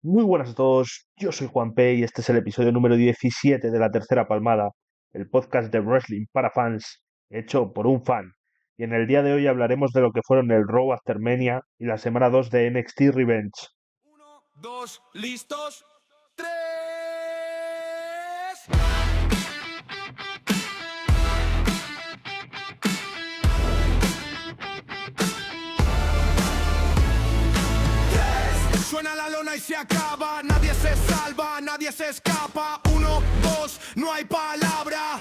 Muy buenas a todos, yo soy Juan P y este es el episodio número 17 de La Tercera Palmada, el podcast de wrestling para fans, hecho por un fan. Y en el día de hoy hablaremos de lo que fueron el Raw After Mania y la semana 2 de NXT Revenge. Uno, dos, listos, tres. Suena la lona y se acaba, nadie se salva, nadie se escapa. Uno, dos, no hay palabra.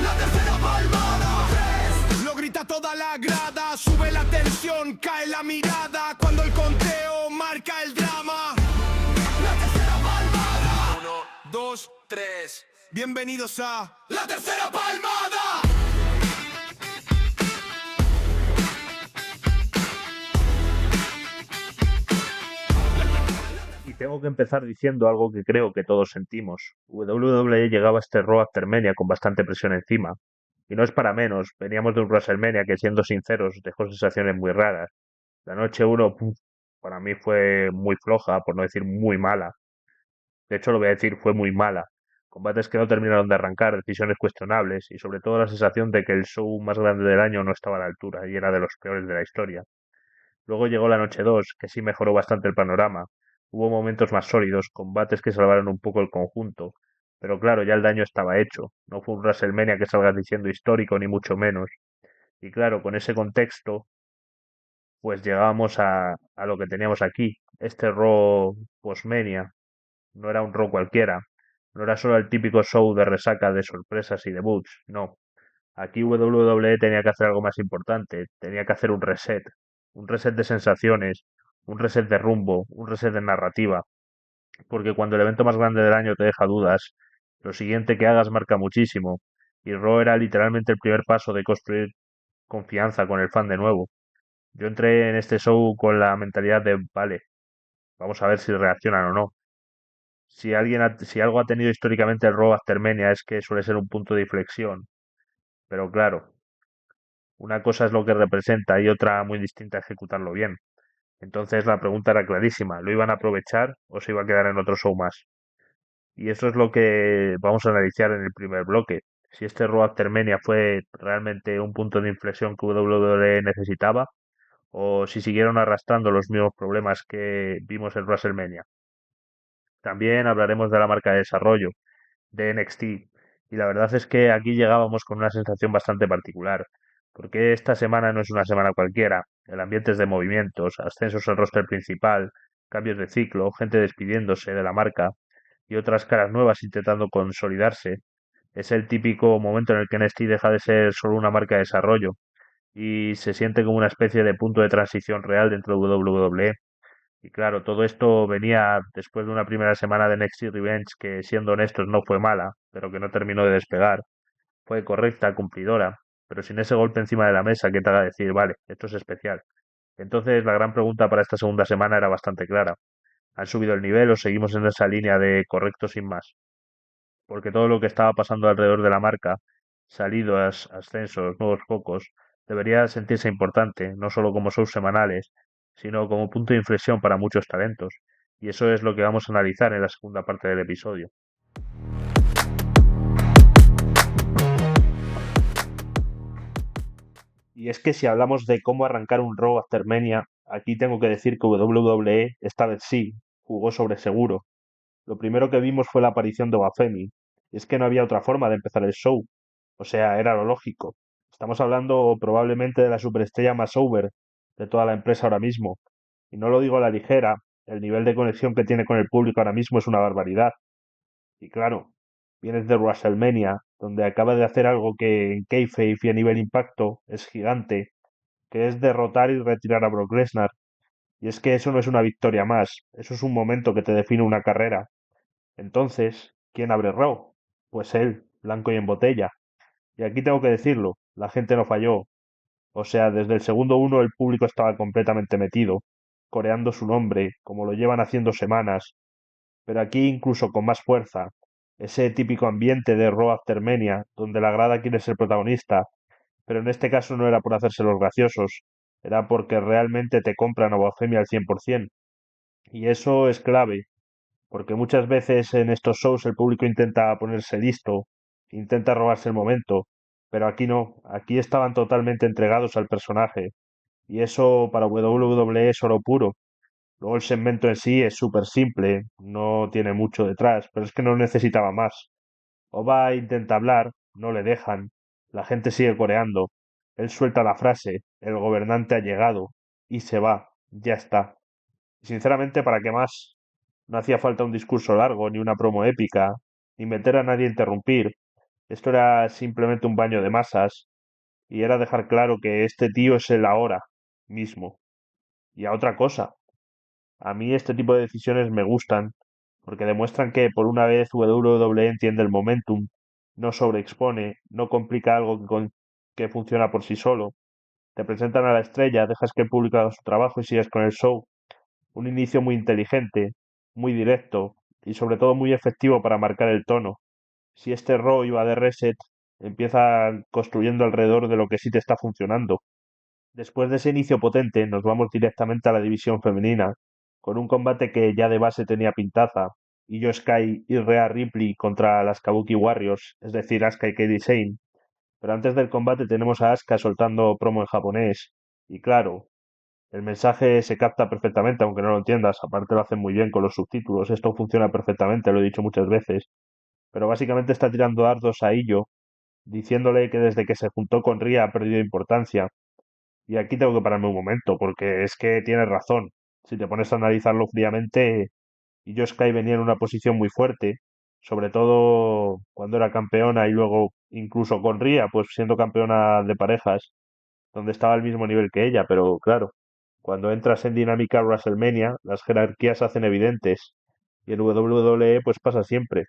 La tercera palmada. Tres. Lo grita toda la grada, sube la tensión, cae la mirada. Cuando el conteo marca el drama. La tercera palmada. Uno, dos, tres. Bienvenidos a La Tercera Palmada. Y tengo que empezar diciendo algo que creo que todos sentimos. WWE llegaba a este Raw After Mania con bastante presión encima. Y no es para menos, veníamos de un WrestleMania que, siendo sinceros, dejó sensaciones muy raras. La noche uno, para mí fue muy floja, por no decir muy mala. De hecho, lo voy a decir, fue muy mala. Combates que no terminaron de arrancar, decisiones cuestionables y sobre todo la sensación de que el show más grande del año no estaba a la altura y era de los peores de la historia. Luego llegó la noche 2, que sí mejoró bastante el panorama. Hubo momentos más sólidos, combates que salvaron un poco el conjunto. Pero claro, ya el daño estaba hecho. No fue un WrestleMania que salgas diciendo histórico, ni mucho menos. Y claro, con ese contexto, pues llegábamos a lo que teníamos aquí. Este Raw Postmania no era un Raw cualquiera. No era solo el típico show de resaca de sorpresas y debuts. No. Aquí WWE tenía que hacer algo más importante. Tenía que hacer un reset. Un reset de sensaciones. Un reset de rumbo. Un reset de narrativa. Porque cuando el evento más grande del año te deja dudas, lo siguiente que hagas marca muchísimo. Y Raw era literalmente el primer paso de construir confianza con el fan de nuevo. Yo entré en este show con la mentalidad de, vale, vamos a ver si reaccionan o no. Si algo ha tenido históricamente el Raw After Mania es que suele ser un punto de inflexión. Pero claro, una cosa es lo que representa y otra muy distinta ejecutarlo bien. Entonces la pregunta era clarísima, ¿lo iban a aprovechar o se iba a quedar en otro show más? Y eso es lo que vamos a analizar en el primer bloque. Si este Raw After Mania fue realmente un punto de inflexión que WWE necesitaba, o si siguieron arrastrando los mismos problemas que vimos en WrestleMania. También hablaremos de la marca de desarrollo, de NXT, y la verdad es que aquí llegábamos con una sensación bastante particular, porque esta semana no es una semana cualquiera. El ambiente es de movimientos, ascensos al roster principal, cambios de ciclo, gente despidiéndose de la marca y otras caras nuevas intentando consolidarse. Es el típico momento en el que NXT deja de ser solo una marca de desarrollo y se siente como una especie de punto de transición real dentro de WWE. Y claro, todo esto venía después de una primera semana de NXT Revenge que, siendo honestos, no fue mala, pero que no terminó de despegar. Fue correcta, cumplidora, pero sin ese golpe encima de la mesa que te haga decir, vale, esto es especial. Entonces, la gran pregunta para esta segunda semana era bastante clara. ¿Han subido el nivel o seguimos en esa línea de correcto sin más? Porque todo lo que estaba pasando alrededor de la marca, salidas, ascensos, nuevos focos, debería sentirse importante, no solo como shows semanales, sino como punto de inflexión para muchos talentos. Y eso es lo que vamos a analizar en la segunda parte del episodio. Y es que si hablamos de cómo arrancar un Raw After Mania, aquí tengo que decir que WWE esta vez sí jugó sobre seguro. Lo primero que vimos fue la aparición de Bafemi, y es que no había otra forma de empezar el show. O sea, era lo lógico. Estamos hablando probablemente de la superestrella más over de toda la empresa ahora mismo. Y no lo digo a la ligera, el nivel de conexión que tiene con el público ahora mismo es una barbaridad. Y claro, vienes de WrestleMania, donde acaba de hacer algo que en kayfabe y a nivel impacto es gigante, que es derrotar y retirar a Brock Lesnar. Y es que eso no es una victoria más, eso es un momento que te define una carrera. Entonces, ¿quién abre Raw? Pues él, blanco y en botella. Y aquí tengo que decirlo, la gente no falló. O sea, desde el segundo uno el público estaba completamente metido, coreando su nombre, como lo llevan haciendo semanas, pero aquí incluso con más fuerza. Ese típico ambiente de Raw After Mania, donde la grada quiere ser protagonista, pero en este caso no era por hacerse los graciosos, era porque realmente te compran a Blasfemia al 100%. Y eso es clave, porque muchas veces en estos shows el público intenta ponerse listo, intenta robarse el momento, pero aquí no, aquí estaban totalmente entregados al personaje, y eso para WWE es oro puro. Luego el segmento en sí es súper simple, no tiene mucho detrás, pero es que no necesitaba más. Oba intenta hablar, no le dejan, la gente sigue coreando, él suelta la frase, el gobernante ha llegado, y se va, ya está. Y sinceramente, ¿para qué más? No hacía falta un discurso largo, ni una promo épica, ni meter a nadie a interrumpir. Esto era simplemente un baño de masas, y era dejar claro que este tío es el ahora mismo. Y a otra cosa, a mí este tipo de decisiones me gustan, porque demuestran que por una vez WWE entiende el momentum, no sobreexpone, no complica algo que funciona por sí solo. Te presentan a la estrella, dejas que el público haga su trabajo y sigues con el show. Un inicio muy inteligente, muy directo y sobre todo muy efectivo para marcar el tono. Si este Raw iba de reset, empieza construyendo alrededor de lo que sí te está funcionando. Después de ese inicio potente, nos vamos directamente a la división femenina, con un combate que ya de base tenía pintaza, Io Sky y Rhea Ripley contra las Kabuki Warriors, es decir, Asuka y Kairi Sane. Pero antes del combate tenemos a Asuka soltando promo en japonés, y claro, el mensaje se capta perfectamente, aunque no lo entiendas, aparte lo hacen muy bien con los subtítulos, esto funciona perfectamente, lo he dicho muchas veces, pero básicamente está tirando dardos a Io, diciéndole que desde que se juntó con Rhea ha perdido importancia. Y aquí tengo que pararme un momento, porque es que tienes razón. Si te pones a analizarlo fríamente, Io Sky venía en una posición muy fuerte, sobre todo cuando era campeona y luego incluso con Rhea, pues siendo campeona de parejas, donde estaba al mismo nivel que ella, pero claro, cuando entras en dinámica WrestleMania, las jerarquías se hacen evidentes. Y en WWE pues pasa siempre.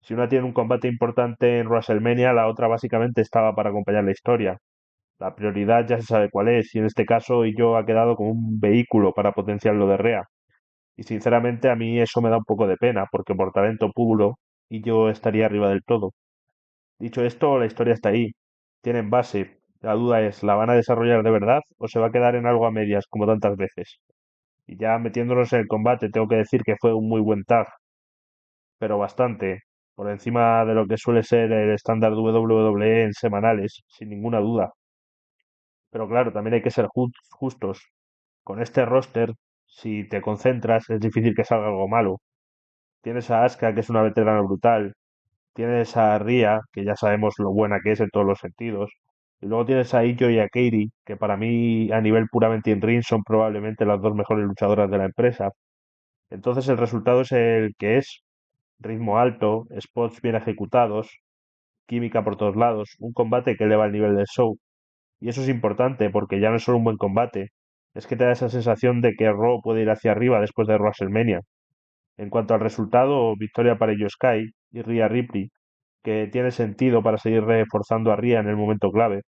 Si una tiene un combate importante en WrestleMania, la otra básicamente estaba para acompañar la historia. La prioridad ya se sabe cuál es, y en este caso yo ha quedado como un vehículo para potenciar lo de Rea. Y sinceramente a mí eso me da un poco de pena, porque por talento puro y yo estaría arriba del todo. Dicho esto, la historia está ahí. Tienen base. La duda es, ¿la van a desarrollar de verdad o se va a quedar en algo a medias, como tantas veces? Y ya metiéndonos en el combate, tengo que decir que fue un muy buen tag, pero bastante, por encima de lo que suele ser el estándar WWE en semanales, sin ninguna duda. Pero claro, también hay que ser justos. Con este roster, si te concentras, es difícil que salga algo malo. Tienes a Asuka, que es una veterana brutal. Tienes a Rhea, que ya sabemos lo buena que es en todos los sentidos. Y luego tienes a Io y a Kairi, que para mí, a nivel puramente in-ring, son probablemente las dos mejores luchadoras de la empresa. Entonces el resultado es el que es. Ritmo alto, spots bien ejecutados, química por todos lados, un combate que eleva el nivel del show. Y eso es importante porque ya no es solo un buen combate, es que te da esa sensación de que Raw puede ir hacia arriba después de WrestleMania. En cuanto al resultado, victoria para Io Sky y Rhea Ripley, que tiene sentido para seguir reforzando a Rhea en el momento clave,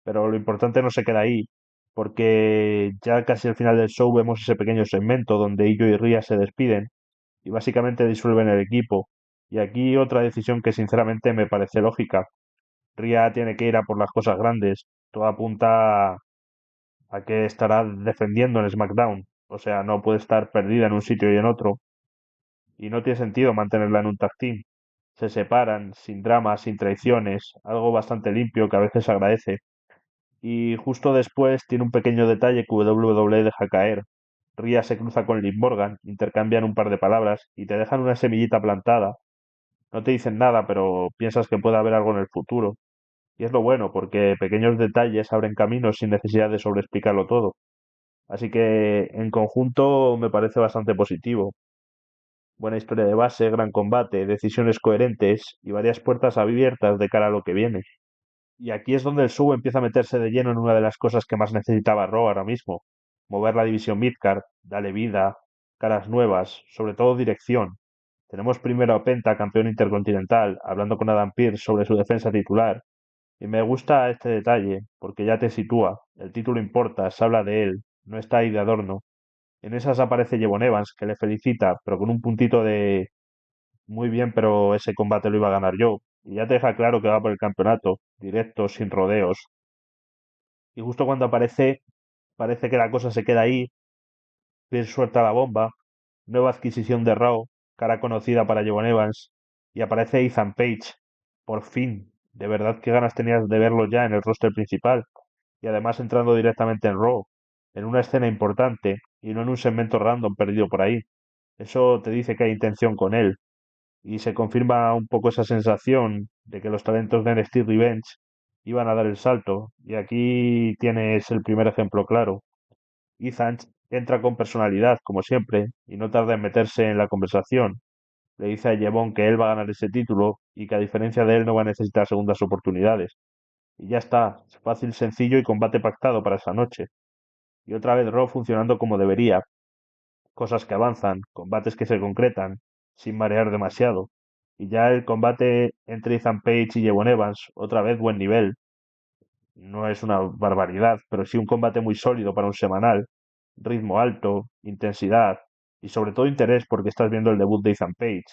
pero lo importante no se queda ahí, porque ya casi al final del show vemos ese pequeño segmento donde Io y Rhea se despiden y básicamente disuelven el equipo. Y aquí otra decisión que sinceramente me parece lógica. Rhea tiene que ir a por las cosas grandes. Todo apunta a que estará defendiendo en SmackDown. O sea, no puede estar perdida en un sitio y en otro. Y no tiene sentido mantenerla en un tag team. Se separan, sin dramas, sin traiciones, algo bastante limpio que a veces se agradece. Y justo después tiene un pequeño detalle que WWE deja caer. Rhea se cruza con Liv Morgan, intercambian un par de palabras y te dejan una semillita plantada. No te dicen nada, pero piensas que puede haber algo en el futuro. Y es lo bueno, porque pequeños detalles abren caminos sin necesidad de sobreexplicarlo todo. Así que en conjunto me parece bastante positivo. Buena historia de base, gran combate, decisiones coherentes y varias puertas abiertas de cara a lo que viene. Y aquí es donde el sub empieza a meterse de lleno en una de las cosas que más necesitaba Raw ahora mismo. Mover la división Midcard, darle vida, caras nuevas, sobre todo dirección. Tenemos primero a Penta, campeón intercontinental, hablando con Adam Pearce sobre su defensa titular. Y me gusta este detalle, porque ya te sitúa, el título importa, se habla de él, no está ahí de adorno. En esas aparece Jevon Evans, que le felicita, pero con un puntito de muy bien, pero ese combate lo iba a ganar yo. Y ya te deja claro que va por el campeonato, directo, sin rodeos. Y justo cuando aparece, parece que la cosa se queda ahí, Pierce suelta la bomba, nueva adquisición de Raw, cara conocida para Jevon Evans, y aparece Ethan Page. Por fin, de verdad qué ganas tenías de verlo ya en el roster principal, y además entrando directamente en Raw, en una escena importante, y no en un segmento random perdido por ahí. Eso te dice que hay intención con él, y se confirma un poco esa sensación de que los talentos de NXT Revenge iban a dar el salto, y aquí tienes el primer ejemplo claro. Ethan entra con personalidad, como siempre, y no tarda en meterse en la conversación. Le dice a Jevon que él va a ganar ese título y que a diferencia de él no va a necesitar segundas oportunidades. Y ya está, fácil, sencillo y combate pactado para esa noche. Y otra vez Raw funcionando como debería, cosas que avanzan, combates que se concretan, sin marear demasiado. Y ya el combate entre Ethan Page y Jevon Evans, otra vez buen nivel. No es una barbaridad, pero sí un combate muy sólido para un semanal. Ritmo alto, intensidad y sobre todo interés porque estás viendo el debut de Ethan Page.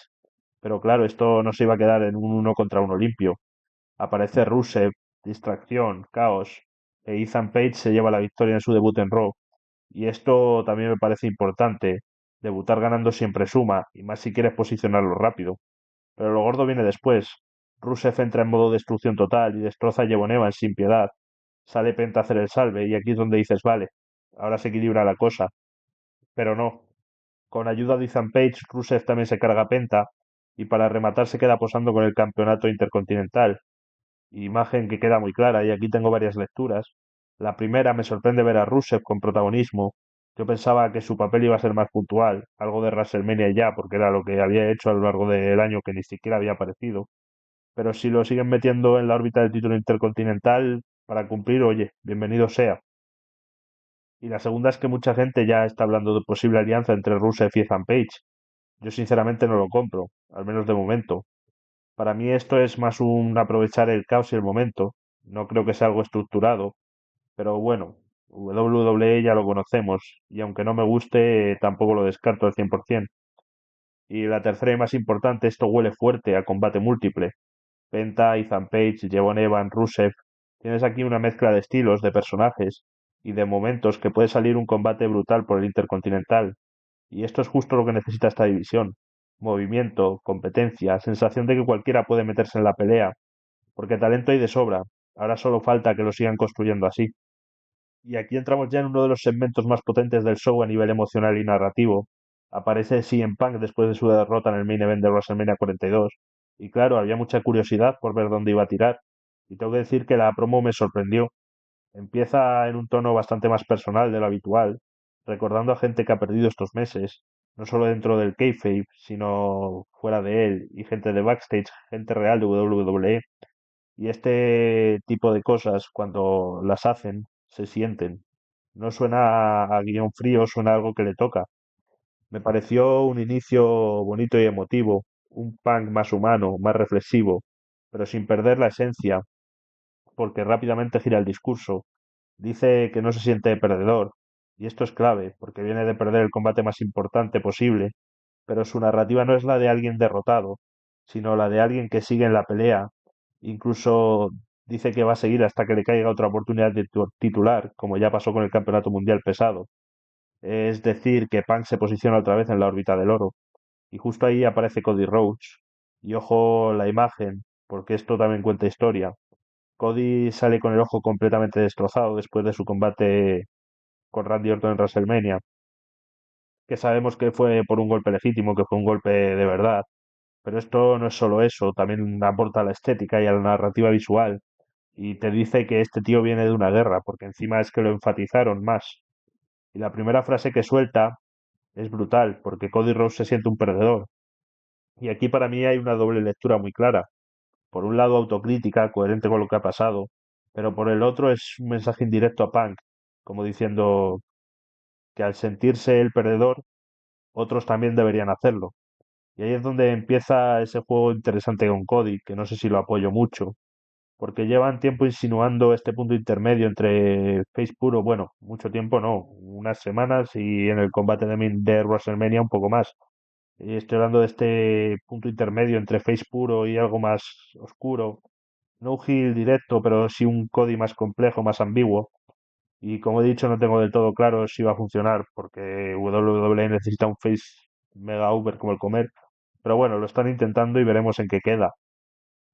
Pero claro, esto no se iba a quedar en un uno contra uno limpio. Aparece Rusev, distracción, caos, e Ethan Page se lleva la victoria en su debut en Raw. Y esto también me parece importante. Debutar ganando siempre suma, y más si quieres posicionarlo rápido. Pero lo gordo viene después. Rusev entra en modo destrucción total y destroza a Jevon Evans sin piedad. Sale Penta a hacer el salve, y aquí es donde dices, vale, ahora se equilibra la cosa. Pero no. Con ayuda de Ethan Page, Rusev también se carga a Penta, y para rematar se queda posando con el campeonato intercontinental. Imagen que queda muy clara, y aquí tengo varias lecturas. La primera, me sorprende ver a Rusev con protagonismo. Yo pensaba que su papel iba a ser más puntual, algo de WrestleMania y ya, porque era lo que había hecho a lo largo del año que ni siquiera había aparecido. Pero si lo siguen metiendo en la órbita del título intercontinental para cumplir, oye, bienvenido sea. Y la segunda es que mucha gente ya está hablando de posible alianza entre Rusev y Ethan Page. Yo sinceramente no lo compro, al menos de momento. Para mí esto es más un aprovechar el caos y el momento. No creo que sea algo estructurado, pero bueno, WWE ya lo conocemos y aunque no me guste, tampoco lo descarto al 100%. Y la tercera y más importante, esto huele fuerte a combate múltiple. Penta, Ethan Page, Jevon Evans, Rusev. Tienes aquí una mezcla de estilos, de personajes y de momentos que puede salir un combate brutal por el Intercontinental. Y esto es justo lo que necesita esta división. Movimiento, competencia, sensación de que cualquiera puede meterse en la pelea, porque talento hay de sobra. Ahora solo falta que lo sigan construyendo así. Y aquí entramos ya en uno de los segmentos más potentes del show a nivel emocional y narrativo. Aparece CM Punk después de su derrota en el main event de WrestleMania 42. Y claro, había mucha curiosidad por ver dónde iba a tirar. Y tengo que decir que la promo me sorprendió. Empieza en un tono bastante más personal de lo habitual, recordando a gente que ha perdido estos meses, no solo dentro del kayfabe, sino fuera de él, y gente de backstage, gente real de WWE. Y este tipo de cosas, cuando las hacen, se sienten. No suena a guión frío, suena a algo que le toca. Me pareció un inicio bonito y emotivo, un punk más humano, más reflexivo, pero sin perder la esencia, porque rápidamente gira el discurso. Dice que no se siente perdedor, y esto es clave, porque viene de perder el combate más importante posible, pero su narrativa no es la de alguien derrotado, sino la de alguien que sigue en la pelea. Incluso dice que va a seguir hasta que le caiga otra oportunidad de titular, como ya pasó con el Campeonato Mundial pesado. Es decir, que Punk se posiciona otra vez en la órbita del oro. Y justo ahí aparece Cody Rhodes. Y ojo la imagen, porque esto también cuenta historia. Cody sale con el ojo completamente destrozado después de su combate con Randy Orton en WrestleMania, que sabemos que fue por un golpe legítimo, que fue un golpe de verdad. Pero esto no es solo eso, también aporta a la estética y a la narrativa visual. Y te dice que este tío viene de una guerra, porque encima es que lo enfatizaron más. Y la primera frase que suelta es brutal, porque Cody Rhodes se siente un perdedor. Y aquí para mí hay una doble lectura muy clara. Por un lado, autocrítica, coherente con lo que ha pasado, pero por el otro es un mensaje indirecto a Punk, como diciendo que al sentirse el perdedor, otros también deberían hacerlo. Y ahí es donde empieza ese juego interesante con Cody, que no sé si lo apoyo mucho, porque llevan tiempo insinuando este punto intermedio entre face puro, bueno, mucho tiempo no, unas semanas y en el combate de WrestleMania un poco más. Y estoy hablando de este punto intermedio entre face puro y algo más oscuro. No un heel directo, pero sí un Cody más complejo, más ambiguo. Y como he dicho, no tengo del todo claro si va a funcionar, porque WWE necesita un face mega over como el comer, Pero bueno, lo están intentando y veremos en qué queda.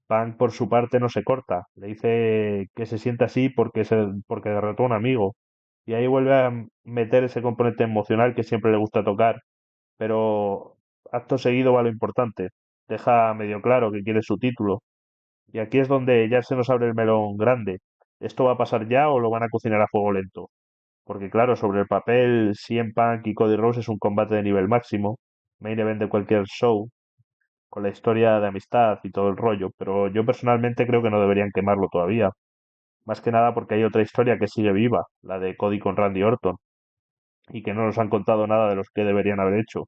Punk por su parte no se corta, le dice que se siente así porque derrotó a un amigo. Y ahí vuelve a meter ese componente emocional que siempre le gusta tocar, pero acto seguido va lo importante. Deja medio claro que quiere su título. Y aquí es donde ya se nos abre el melón grande. ¿Esto va a pasar ya o lo van a cocinar a fuego lento? Porque claro, sobre el papel, CM Punk y Cody Rhodes es un combate de nivel máximo, main event de cualquier show, con la historia de amistad y todo el rollo, pero yo personalmente creo que no deberían quemarlo todavía. Más que nada porque hay otra historia que sigue viva, la de Cody con Randy Orton, y que no nos han contado nada de los que deberían haber hecho.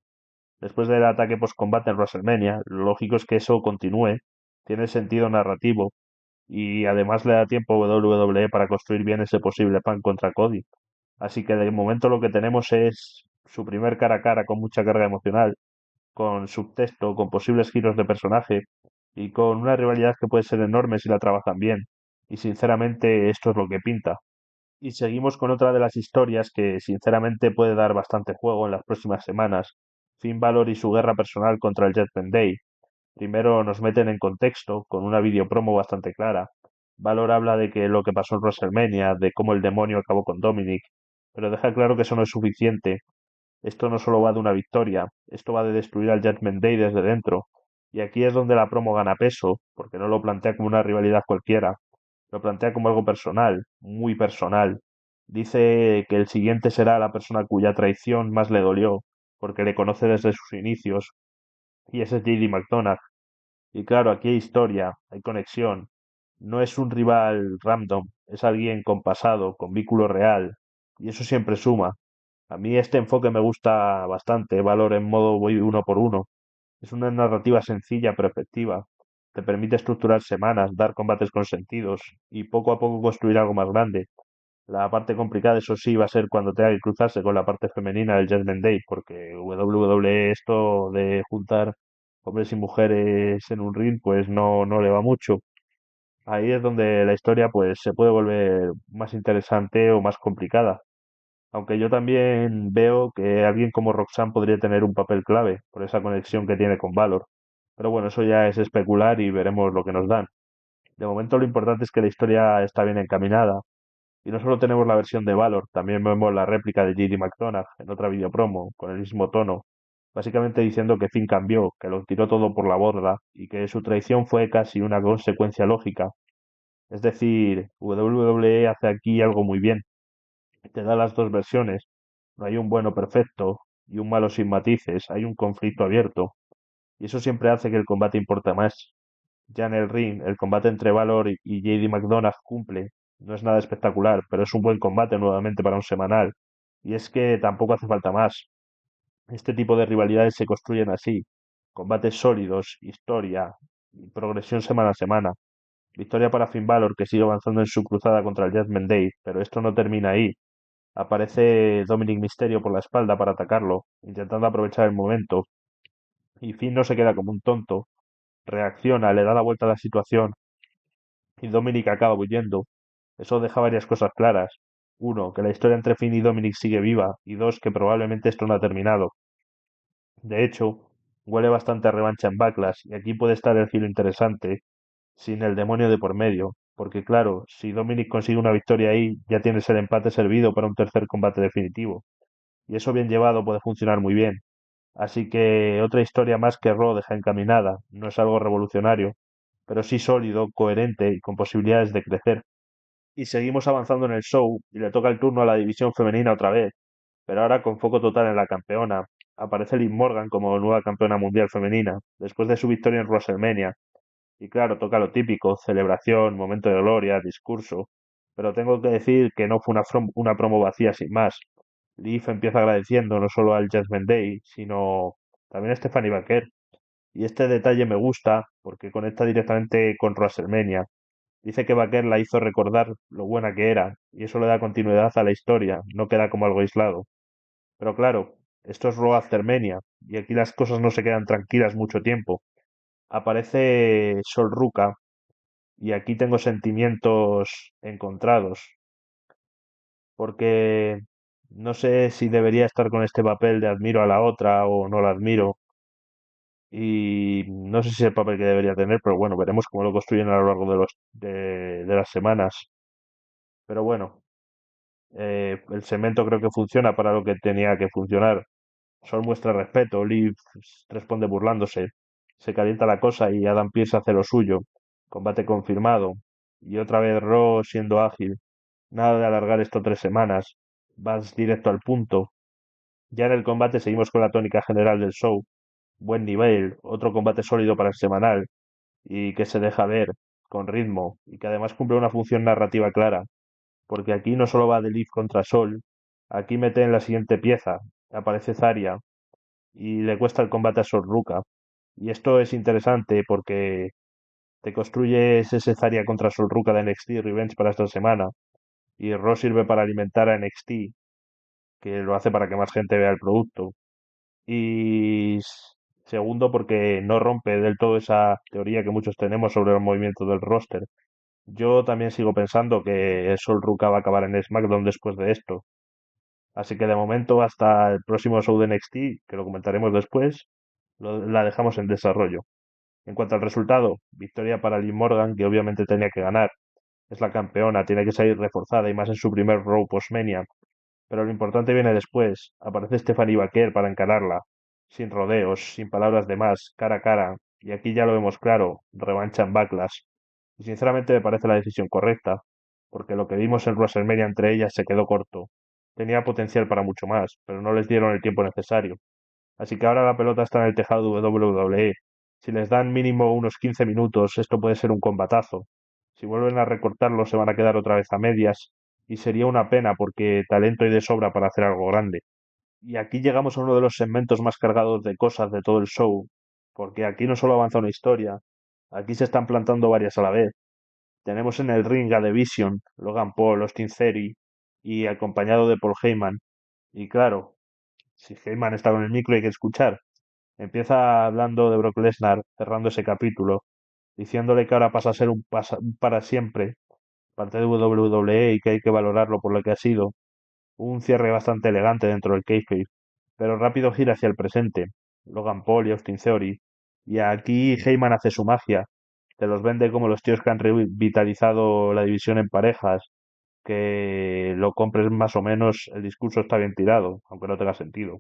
Después del ataque post-combate en WrestleMania, lo lógico es que eso continúe, tiene sentido narrativo, y además le da tiempo a WWE para construir bien ese posible pan contra Cody. Así que de momento lo que tenemos es su primer cara a cara con mucha carga emocional, con subtexto, con posibles giros de personaje y con una rivalidad que puede ser enorme si la trabajan bien. Y sinceramente esto es lo que pinta. Y seguimos con otra de las historias que sinceramente puede dar bastante juego en las próximas semanas. Finn Balor y su guerra personal contra el Judgment Day. Primero nos meten en contexto con una videopromo bastante clara. Balor habla de que lo que pasó en WrestleMania, de cómo el demonio acabó con Dominic, pero deja claro que eso no es suficiente. Esto no solo va de una victoria, esto va de destruir al Judgment Day desde dentro. Y aquí es donde la promo gana peso, porque no lo plantea como una rivalidad cualquiera, lo plantea como algo personal, muy personal. Dice que el siguiente será la persona cuya traición más le dolió, porque le conoce desde sus inicios, y ese es JD McDonagh. Y claro, aquí hay historia, hay conexión. No es un rival random, es alguien con pasado, con vínculo real, y eso siempre suma. A mí este enfoque me gusta bastante, Valor en modo voy uno por uno. Es una narrativa sencilla pero efectiva. Te permite estructurar semanas, dar combates con sentidos y poco a poco construir algo más grande. La parte complicada, eso sí, va a ser cuando tenga que cruzarse con la parte femenina del Judgment Day, porque WWE esto de juntar hombres y mujeres en un ring, pues no le va mucho. Ahí es donde la historia pues se puede volver más interesante o más complicada. Aunque yo también veo que alguien como Roxanne podría tener un papel clave por esa conexión que tiene con Valor. Pero bueno, eso ya es especular y veremos lo que nos dan. De momento lo importante es que la historia está bien encaminada. Y no solo tenemos la versión de Valor, también vemos la réplica de JD McDonagh en otra videopromo, con el mismo tono, básicamente diciendo que Finn cambió, que lo tiró todo por la borda y que su traición fue casi una consecuencia lógica. Es decir, WWE hace aquí algo muy bien, te da las dos versiones. No hay un bueno perfecto y un malo sin matices, hay un conflicto abierto. Y eso siempre hace que el combate importe más. Ya en el ring, el combate entre Valor y JD McDonagh cumple. No es nada espectacular, pero es un buen combate nuevamente para un semanal. Y es que tampoco hace falta más. Este tipo de rivalidades se construyen así. Combates sólidos, historia y progresión semana a semana. Victoria para Finn Balor que sigue avanzando en su cruzada contra el Judgment Day, pero esto no termina ahí. Aparece Dominic Mysterio por la espalda para atacarlo, intentando aprovechar el momento, y Finn no se queda como un tonto, reacciona, le da la vuelta a la situación y Dominic acaba huyendo. Eso deja varias cosas claras. Uno, que la historia entre Finn y Dominic sigue viva, y dos, que probablemente esto no ha terminado. De hecho, huele bastante a revancha en Backlash, y aquí puede estar el giro interesante, sin el demonio de por medio, porque claro, si Dominic consigue una victoria ahí, ya tienes el empate servido para un tercer combate definitivo. Y eso bien llevado puede funcionar muy bien. Así que otra historia más que Raw deja encaminada. No es algo revolucionario, pero sí sólido, coherente y con posibilidades de crecer. Y seguimos avanzando en el show y le toca el turno a la división femenina otra vez, pero ahora con foco total en la campeona. Aparece Liv Morgan como nueva campeona mundial femenina, después de su victoria en WrestleMania. Y claro, toca lo típico, celebración, momento de gloria, discurso. Pero tengo que decir que no fue una promo vacía sin más. Leaf empieza agradeciendo no solo al Judgment Day, sino también a Stephanie Baker. Y este detalle me gusta porque conecta directamente con WrestleMania. Dice que Baker la hizo recordar lo buena que era, y eso le da continuidad a la historia, no queda como algo aislado. Pero claro, esto es Raw After Mania, y aquí las cosas no se quedan tranquilas mucho tiempo. Aparece Sol Ruka, y aquí tengo sentimientos encontrados, porque no sé si debería estar con este papel de admiro a la otra o no la admiro. y no sé si es el papel que debería tener, pero bueno, veremos cómo lo construyen a lo largo de las semanas. Pero bueno, el cemento creo que funciona para lo que tenía que funcionar. Sol muestra respeto, Liv responde burlándose. Se calienta la cosa y Adam Pearce hace lo suyo. Combate confirmado. Y otra vez Raw siendo ágil. Nada de alargar esto 3 semanas. Vas directo al punto. Ya en el combate seguimos con la tónica general del show. Buen nivel, otro combate sólido para el semanal y que se deja ver, con ritmo, y que además cumple una función narrativa clara, porque aquí no solo va de Liv contra Sol, aquí mete en la siguiente pieza, aparece Zarya y le cuesta el combate a Sol Ruka. Y esto es interesante porque te construyes ese Zarya contra Sol Ruka de NXT Revenge para esta semana, y Raw sirve para alimentar a NXT, que lo hace para que más gente vea el producto. Y segundo, porque no rompe del todo esa teoría que muchos tenemos sobre el movimiento del roster. Yo también sigo pensando que Sol Ruka va a acabar en SmackDown después de esto. Así que de momento, hasta el próximo show de NXT, que lo comentaremos después, la dejamos en desarrollo. En cuanto al resultado, victoria para Liv Morgan, que obviamente tenía que ganar. Es la campeona, tiene que salir reforzada y más en su primer Raw post-Mania. Pero lo importante viene después. Aparece Stephanie Baker para encararla, sin rodeos, sin palabras de más, cara a cara. Y aquí ya lo vemos claro, revancha en Backlash. Y sinceramente me parece la decisión correcta, porque lo que vimos en WrestleMania entre ellas se quedó corto. Tenía potencial para mucho más, pero no les dieron el tiempo necesario. Así que ahora la pelota está en el tejado de WWE. Si les dan mínimo unos 15 minutos, esto puede ser un combatazo. Si vuelven a recortarlo, se van a quedar otra vez a medias, y sería una pena porque talento hay de sobra para hacer algo grande. Y aquí llegamos a uno de los segmentos más cargados de cosas de todo el show, porque aquí no solo avanza una historia, aquí se están plantando varias a la vez. Tenemos en el ring a The Vision, Logan Paul, Austin Theory y acompañado de Paul Heyman. Y claro, si Heyman está con el micro hay que escuchar. Empieza hablando de Brock Lesnar, cerrando ese capítulo, diciéndole que ahora pasa a ser un para siempre, parte de WWE y que hay que valorarlo por lo que ha sido. Un cierre bastante elegante dentro del kayfabe, pero rápido gira hacia el presente. Logan Paul y Austin Theory. Y aquí Heyman hace su magia. Te los vende como los tíos que han revitalizado la división en parejas. Que lo compres más o menos, el discurso está bien tirado, aunque no tenga sentido.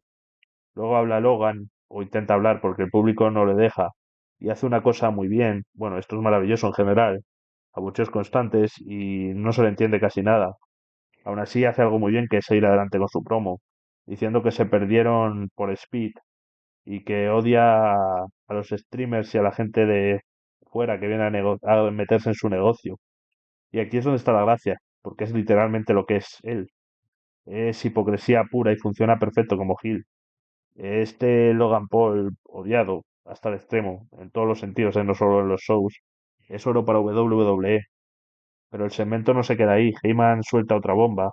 Luego habla Logan, o intenta hablar porque el público no le deja, y hace una cosa muy bien. Bueno, esto es maravilloso en general. Abucheos constantes y no se le entiende casi nada. Aún así hace algo muy bien que es ir adelante con su promo, diciendo que se perdieron por Speed y que odia a los streamers y a la gente de fuera que viene a meterse en su negocio. Y aquí es donde está la gracia, porque es literalmente lo que es él. Es hipocresía pura y funciona perfecto como Gil. Este Logan Paul odiado hasta el extremo, en todos los sentidos, no solo en los shows, es oro para WWE. Pero el segmento no se queda ahí. Heyman suelta otra bomba,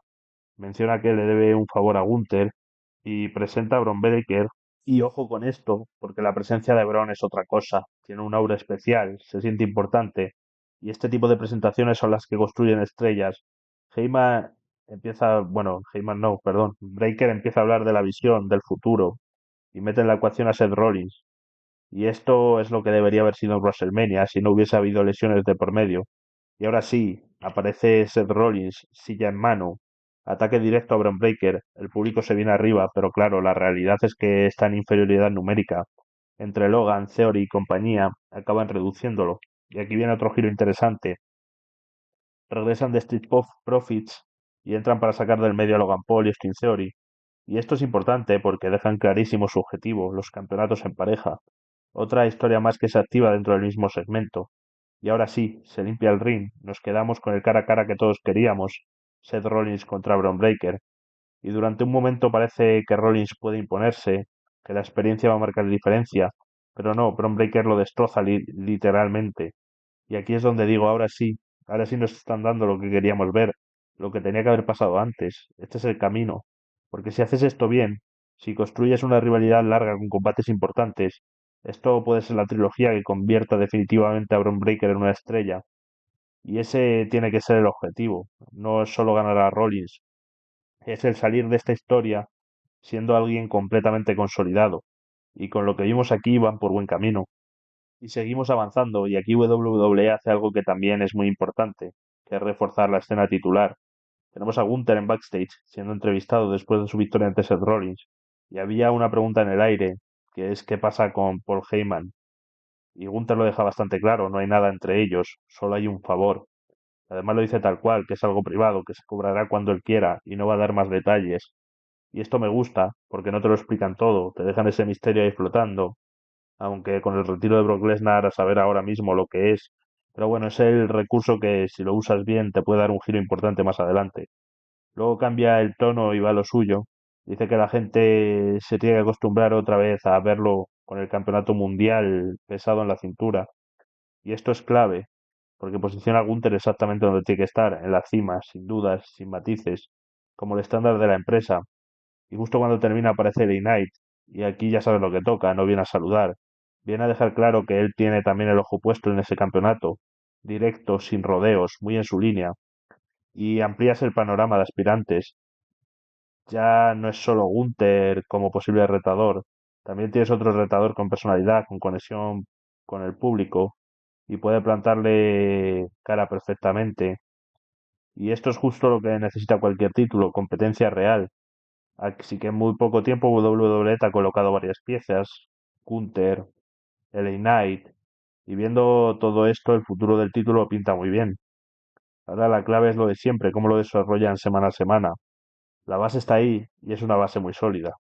menciona que le debe un favor a Gunther y presenta a Bron Breakker. Y ojo con esto, porque la presencia de Bron es otra cosa, tiene un aura especial, se siente importante, y este tipo de presentaciones son las que construyen estrellas. Heyman Heyman no, perdón, Breakker empieza a hablar de la visión, del futuro, y mete en la ecuación a Seth Rollins. Y esto es lo que debería haber sido en WrestleMania si no hubiese habido lesiones de por medio. Y ahora sí, aparece Seth Rollins, silla en mano, ataque directo a Bron Breakker, el público se viene arriba, pero claro, la realidad es que está en inferioridad numérica. Entre Logan, Theory y compañía acaban reduciéndolo. Y aquí viene otro giro interesante. Regresan de Profits y entran para sacar del medio a Logan Paul y Austin Theory. Y esto es importante porque dejan clarísimo su objetivo, los campeonatos en pareja. Otra historia más que se activa dentro del mismo segmento. Y ahora sí, se limpia el ring, nos quedamos con el cara a cara que todos queríamos, Seth Rollins contra Bron Breakker. Y durante un momento parece que Rollins puede imponerse, que la experiencia va a marcar diferencia, pero no, Bron Breakker lo destroza literalmente. Y aquí es donde digo, ahora sí nos están dando lo que queríamos ver, lo que tenía que haber pasado antes. Este es el camino. Porque si haces esto bien, si construyes una rivalidad larga con combates importantes, esto puede ser la trilogía que convierta definitivamente a Bron Breakker en una estrella. Y ese tiene que ser el objetivo. No es solo ganar a Rollins, es el salir de esta historia siendo alguien completamente consolidado. y con lo que vimos aquí van por buen camino. Y seguimos avanzando, y aquí WWE hace algo que también es muy importante, que es reforzar la escena titular. Tenemos a Gunther en backstage, siendo entrevistado después de su victoria ante Seth Rollins, y había una pregunta en el aire, que es qué pasa con Paul Heyman. Y Gunther lo deja bastante claro, no hay nada entre ellos, solo hay un favor. Además lo dice tal cual, que es algo privado, que se cobrará cuando él quiera, y no va a dar más detalles. Y esto me gusta, porque no te lo explican todo, te dejan ese misterio ahí flotando, aunque con el retiro de Brock Lesnar a saber ahora mismo lo que es. Pero bueno, es el recurso que si lo usas bien te puede dar un giro importante más adelante. Luego cambia el tono y va a lo suyo. Dice que la gente se tiene que acostumbrar otra vez a verlo con el campeonato mundial pesado en la cintura. Y esto es clave, porque posiciona a Gunther exactamente donde tiene que estar, en la cima, sin dudas, sin matices, como el estándar de la empresa. Y justo cuando termina aparece el Knight, y aquí ya sabes lo que toca, no viene a saludar. Viene a dejar claro que él tiene también el ojo puesto en ese campeonato, directo, sin rodeos, muy en su línea, y amplías el panorama de aspirantes. Ya no es solo Gunther como posible retador, también tienes otro retador con personalidad, con conexión con el público, y puede plantarle cara perfectamente. Y esto es justo lo que necesita cualquier título, competencia real. Así que en muy poco tiempo WWE te ha colocado varias piezas, Gunther, LA Knight, y viendo todo esto, el futuro del título pinta muy bien. Ahora la clave es lo de siempre, cómo lo desarrollan semana a semana. La base está ahí y es una base muy sólida.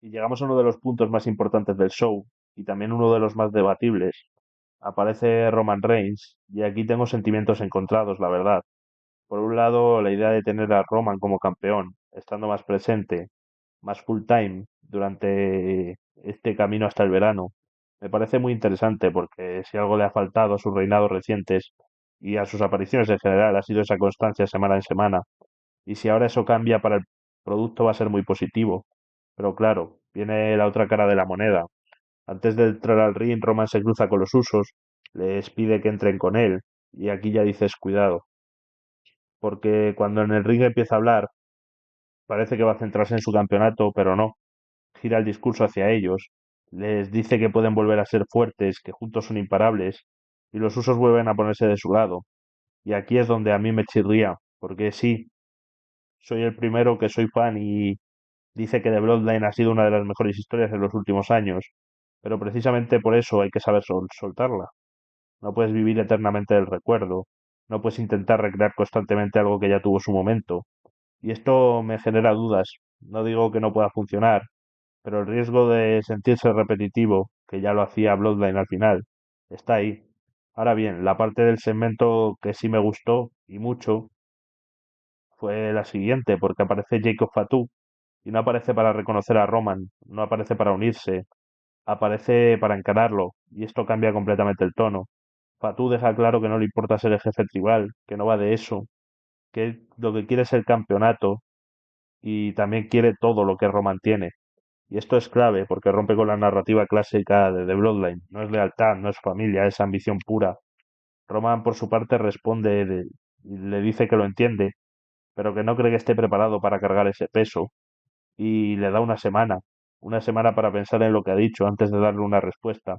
Y llegamos a uno de los puntos más importantes del show y también uno de los más debatibles. Aparece Roman Reigns y aquí tengo sentimientos encontrados, la verdad. Por un lado, la idea de tener a Roman como campeón, estando más presente, más full time durante este camino hasta el verano, me parece muy interesante porque si algo le ha faltado a sus reinados recientes y a sus apariciones en general ha sido esa constancia semana en semana. Y si ahora eso cambia para el producto va a ser muy positivo. Pero claro, viene la otra cara de la moneda. Antes de entrar al ring, Roman se cruza con los usos, les pide que entren con él, y aquí ya dices cuidado, porque cuando en el ring empieza a hablar, parece que va a centrarse en su campeonato, pero no, gira el discurso hacia ellos, les dice que pueden volver a ser fuertes, que juntos son imparables, y los usos vuelven a ponerse de su lado. Y aquí es donde a mí me chirría, porque sí, soy el primero que soy fan y dice que The Bloodline ha sido una de las mejores historias en los últimos años, pero precisamente por eso hay que saber soltarla. No puedes vivir eternamente del recuerdo, no puedes intentar recrear constantemente algo que ya tuvo su momento. Y esto me genera dudas. No digo que no pueda funcionar, pero el riesgo de sentirse repetitivo, que ya lo hacía Bloodline al final, está ahí. Ahora bien, la parte del segmento que sí me gustó y mucho fue la siguiente, porque aparece Jacob Fatu y no aparece para reconocer a Roman, no aparece para unirse, aparece para encararlo, y esto cambia completamente el tono. Fatu deja claro que no le importa ser el jefe tribal, que no va de eso, que él lo que quiere es el campeonato y también quiere todo lo que Roman tiene. Y esto es clave porque rompe con la narrativa clásica de The Bloodline. No es lealtad, no es familia, es ambición pura. Roman, por su parte, responde y le dice que lo entiende, pero que no cree que esté preparado para cargar ese peso. Y le da una semana para pensar en lo que ha dicho antes de darle una respuesta.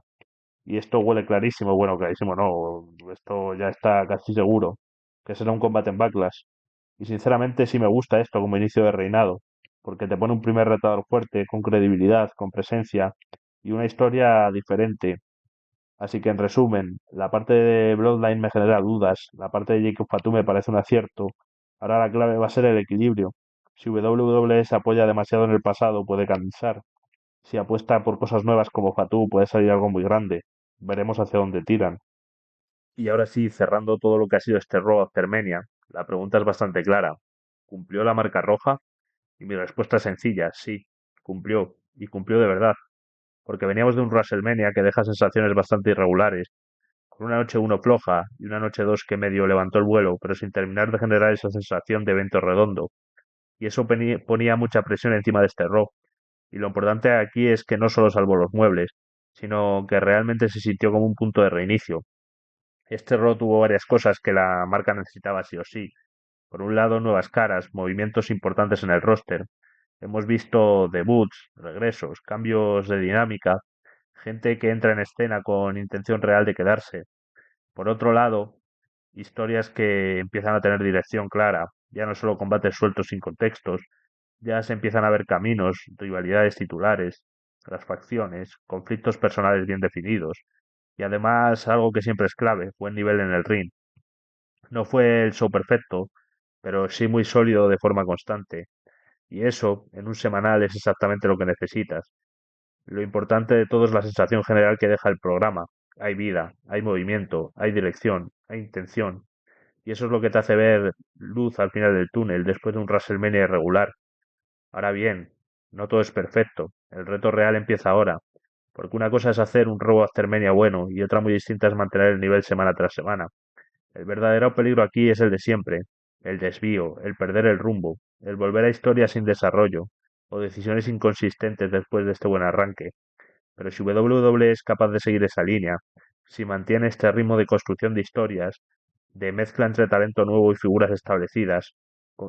Y esto huele clarísimo, bueno, clarísimo no, esto ya está casi seguro, que será un combate en Backlash. Y sinceramente sí me gusta esto como inicio de reinado, porque te pone un primer retador fuerte, con credibilidad, con presencia y una historia diferente. Así que en resumen, la parte de Bloodline me genera dudas, la parte de Jacob Fatu me parece un acierto. Ahora la clave va a ser el equilibrio. Si WWE se apoya demasiado en el pasado puede cansar. Si apuesta por cosas nuevas como Fatu puede salir algo muy grande. Veremos hacia dónde tiran. Y ahora sí, cerrando todo lo que ha sido este Raw After Mania, la pregunta es bastante clara. ¿Cumplió la marca roja? Y mi respuesta es sencilla, sí, cumplió. Y cumplió de verdad. Porque veníamos de un WrestleMania que deja sensaciones bastante irregulares, con una noche uno floja y una noche 2 que medio levantó el vuelo, pero sin terminar de generar esa sensación de evento redondo. Y eso ponía mucha presión encima de este Raw. Y lo importante aquí es que no solo salvó los muebles, sino que realmente se sintió como un punto de reinicio. Este Raw tuvo varias cosas que la marca necesitaba sí o sí. Por un lado, nuevas caras, movimientos importantes en el roster. Hemos visto debuts, regresos, cambios de dinámica, gente que entra en escena con intención real de quedarse. Por otro lado, historias que empiezan a tener dirección clara, ya no solo combates sueltos sin contextos, ya se empiezan a ver caminos, rivalidades titulares, las facciones, conflictos personales bien definidos, y además algo que siempre es clave, buen nivel en el ring. No fue el show perfecto, pero sí muy sólido de forma constante, y eso, en un semanal, es exactamente lo que necesitas. Lo importante de todo es la sensación general que deja el programa. Hay vida, hay movimiento, hay dirección, hay intención, y eso es lo que te hace ver luz al final del túnel después de un WrestleMania irregular. Ahora bien, no todo es perfecto. El reto real empieza ahora, porque una cosa es hacer un Raw After Mania bueno y otra muy distinta es mantener el nivel semana tras semana. El verdadero peligro aquí es el de siempre, el desvío, el perder el rumbo, el volver a historias sin desarrollo o decisiones inconsistentes después de este buen arranque. Pero si WWE es capaz de seguir esa línea, si mantiene este ritmo de construcción de historias, de mezcla entre talento nuevo y figuras establecidas,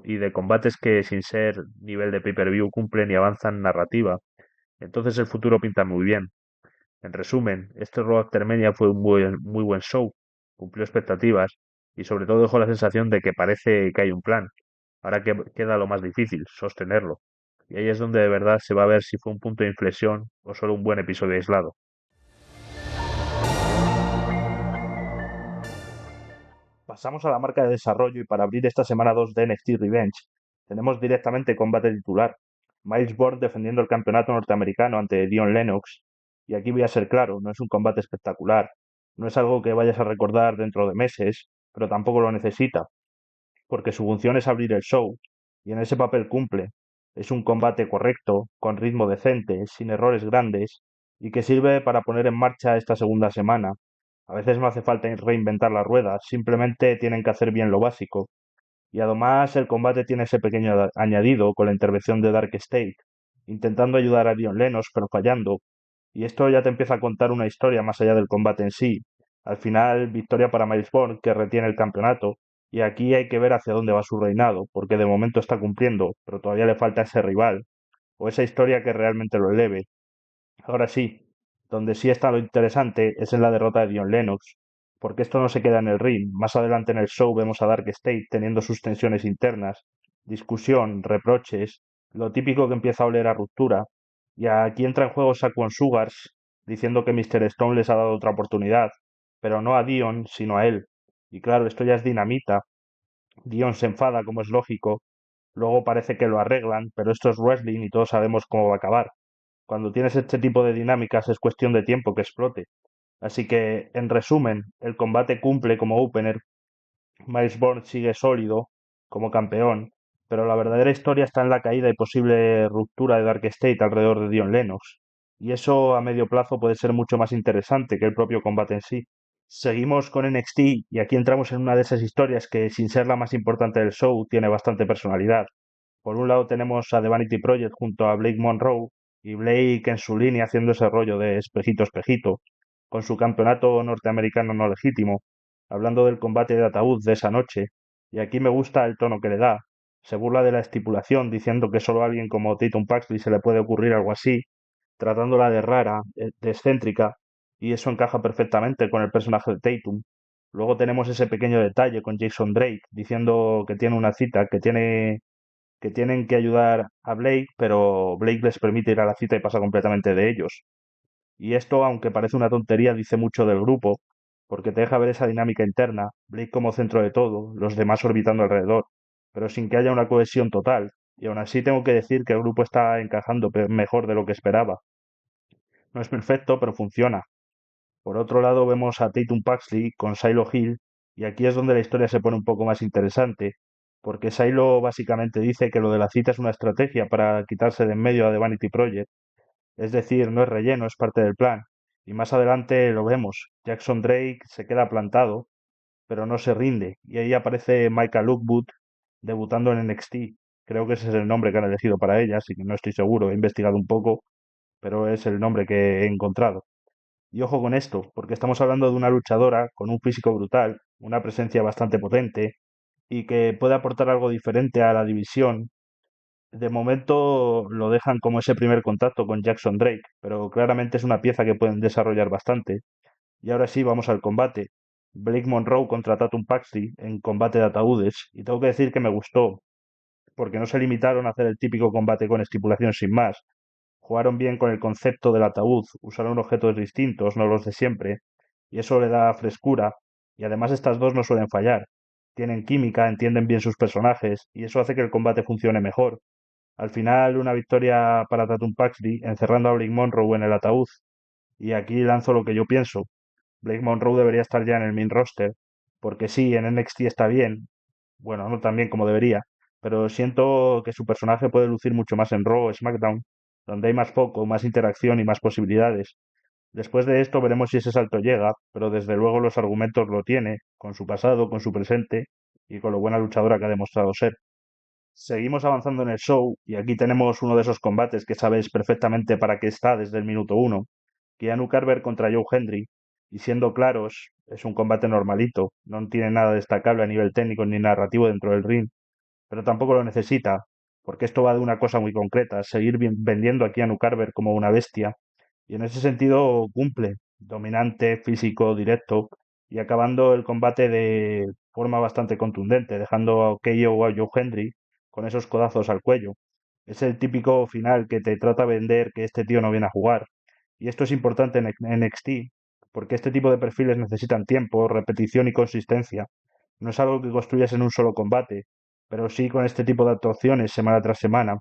y de combates que sin ser nivel de pay-per-view cumplen y avanzan narrativa, entonces el futuro pinta muy bien. En resumen, este Raw After Mania fue un muy buen show, cumplió expectativas y sobre todo dejó la sensación de que parece que hay un plan. Ahora que queda lo más difícil, sostenerlo. Y ahí es donde de verdad se va a ver si fue un punto de inflexión o solo un buen episodio aislado. Pasamos a la marca de desarrollo y para abrir esta semana 2 de NXT Revenge, tenemos directamente combate titular. Miles Borg defendiendo el campeonato norteamericano ante Dion Lennox. Y aquí voy a ser claro, no es un combate espectacular, no es algo que vayas a recordar dentro de meses, pero tampoco lo necesita, porque su función es abrir el show, y en ese papel cumple. Es un combate correcto, con ritmo decente, sin errores grandes, y que sirve para poner en marcha esta segunda semana. A veces no hace falta reinventar la rueda, simplemente tienen que hacer bien lo básico. Y además el combate tiene ese pequeño añadido con la intervención de Dark State, intentando ayudar a Dion Lenos, pero fallando. Y esto ya te empieza a contar una historia más allá del combate en sí. Al final, victoria para Miles Borg, que retiene el campeonato. Y aquí hay que ver hacia dónde va su reinado, porque de momento está cumpliendo, pero todavía le falta ese rival, o esa historia que realmente lo eleve. Ahora sí, donde sí está lo interesante es en la derrota de Dion Lennox, porque esto no se queda en el ring. Más adelante en el show vemos a Dark State teniendo sus tensiones internas, discusión, reproches, lo típico que empieza a oler a ruptura. Y aquí entra en juego Saquon Sugars diciendo que Mr. Stone les ha dado otra oportunidad, pero no a Dion, sino a él. Y claro, esto ya es dinamita. Dion se enfada, como es lógico. Luego parece que lo arreglan, pero esto es wrestling y todos sabemos cómo va a acabar. Cuando tienes este tipo de dinámicas es cuestión de tiempo que explote. Así que, en resumen, el combate cumple como opener, Miles Born sigue sólido como campeón, pero la verdadera historia está en la caída y posible ruptura de Dark State alrededor de Dion Lennox. Y eso a medio plazo puede ser mucho más interesante que el propio combate en sí. Seguimos con NXT y aquí entramos en una de esas historias que, sin ser la más importante del show, tiene bastante personalidad. Por un lado tenemos a The Vanity Project junto a Blake Monroe y Blake en su línea haciendo ese rollo de espejito espejito, con su campeonato norteamericano no legítimo, hablando del combate de ataúd de esa noche, y aquí me gusta el tono que le da. Se burla de la estipulación diciendo que solo a alguien como Tatum Paxley se le puede ocurrir algo así, tratándola de rara, de excéntrica, y eso encaja perfectamente con el personaje de Tatum. Luego tenemos ese pequeño detalle con Jason Drake diciendo que tiene una cita, que tienen que ayudar a Blake, pero Blake les permite ir a la cita y pasa completamente de ellos. Y esto, aunque parece una tontería, dice mucho del grupo, porque te deja ver esa dinámica interna, Blake como centro de todo, los demás orbitando alrededor, pero sin que haya una cohesión total. Y aún así tengo que decir que el grupo está encajando mejor de lo que esperaba. No es perfecto, pero funciona. Por otro lado, vemos a Tatum Paxley con Silo Hill, y aquí es donde la historia se pone un poco más interesante, porque Silo básicamente dice que lo de la cita es una estrategia para quitarse de en medio a The Vanity Project, es decir, no es relleno, es parte del plan. Y más adelante lo vemos, Jackson Drake se queda plantado, pero no se rinde, y ahí aparece Michael Lookwood debutando en NXT. Creo que ese es el nombre que han elegido para ella, así que no estoy seguro, he investigado un poco, pero es el nombre que he encontrado. Y ojo con esto, porque estamos hablando de una luchadora con un físico brutal, una presencia bastante potente y que puede aportar algo diferente a la división De momento lo dejan como ese primer contacto con Jackson Drake, pero claramente es una pieza que pueden desarrollar bastante. Y ahora sí, vamos al combate. Blake Monroe contra Tatum Paxley en combate de ataúdes. Y tengo que decir que me gustó, porque no se limitaron a hacer el típico combate con estipulación sin más. Jugaron bien con el concepto del ataúd, usaron objetos distintos, no los de siempre, y eso le da frescura. Y además estas dos no suelen fallar. Tienen química, entienden bien sus personajes, y eso hace que el combate funcione mejor. Al final, una victoria para Tatum Paxley, encerrando a Blake Monroe en el ataúd. Y aquí lanzo lo que yo pienso. Blake Monroe debería estar ya en el main roster, porque sí, en NXT está bien, bueno, no tan bien como debería, pero siento que su personaje puede lucir mucho más en Raw o SmackDown, donde hay más foco, más interacción y más posibilidades. Después de esto veremos si ese salto llega, pero desde luego los argumentos lo tiene, con su pasado, con su presente y con lo buena luchadora que ha demostrado ser. Seguimos avanzando en el show y aquí tenemos uno de esos combates que sabes perfectamente para qué está desde el minuto uno. Keanu Carver contra Joe Hendry. Y siendo claros, es un combate normalito, no tiene nada destacable a nivel técnico ni narrativo dentro del ring, pero tampoco lo necesita, porque esto va de una cosa muy concreta, seguir vendiendo a Keanu Carver como una bestia, y en ese sentido cumple, dominante, físico, directo, y acabando el combate de forma bastante contundente, dejando a KO a Joe Hendry con esos codazos al cuello. Es el típico final que te trata de vender que este tío no viene a jugar. Y esto es importante en NXT, porque este tipo de perfiles necesitan tiempo, repetición y consistencia. No es algo que construyas en un solo combate, pero sí con este tipo de actuaciones semana tras semana.